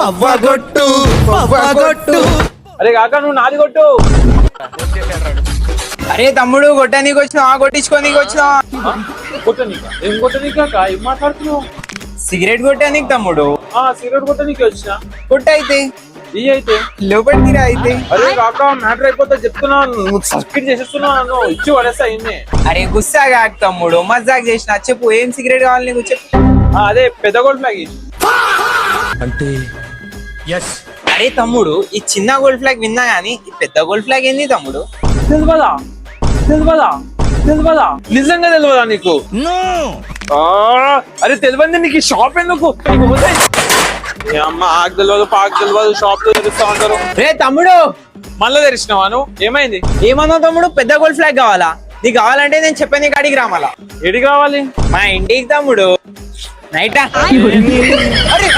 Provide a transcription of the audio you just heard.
పవ్వగొట్టు పవ్వగొట్టు. అరే కాక నువ్వు నాది కొట్టు. అరే తమ్ముడు కొట్టనీకి వచ్చినావా కొట్టించుకోనీకి వచ్చినావా? కొట్టనీకా? ఏం కొట్టనీకా? ఏం మాట్లాడుతున్నావు? సిగరెట్ కొట్టనీకి తమ్ముడు. సిగరెట్ కొట్టనీకి వచ్చిన. కొట్టయితే ఈ అయితే లోపలికి రా అయితే. అరే కాక మ్యాటర్ అయిపోతా చెప్తున్నాను, నువ్వు సర్కిట్ చేసేస్తున్నావు నన్ను, ఇచ్చి పడేస్తా ఇన్నే. అరే గుస్సా కాక తమ్ముడు, మజాక్ చేసిన. చెప్పు ఏం సిగరెట్ కావాలి నీకు చెప్పు. అదే పెద్ద గోల్డ్ ఫ్లాగ్ అంటే ఎస్. అరే తమ్ముడు ఈ చిన్న గోల్డ్ ఫ్లాగ్ విన్నా గానీ ఈ పెద్ద గోల్డ్ ఫ్లాగ్ ఏంది తమ్ముడు? తెలియదా? తెలియదా? తెలియదా? నిజంగా తెలియదా నీకు? అరే తెలియదు నీకు ఈ షాప్ ఎందుకు? అమ్మ ఆకు తెలియదు పాకు తెలియదు, షాప్ లో తెరుస్తా ఉంటారు. రే తమ్ముడు మళ్ళీ తెరిచినావా నువ్వు? ఏమైంది? ఏమన్నావు తమ్ముడు? పెద్ద గోల్డ్ ఫ్లాగ్ కావాలా? నీకు కావాలంటే నేను చెప్పాను నీకు అడిగి రామాలా. ఏడి కావాలి? మా ఇంటికి తమ్ముడు నైటా. అరే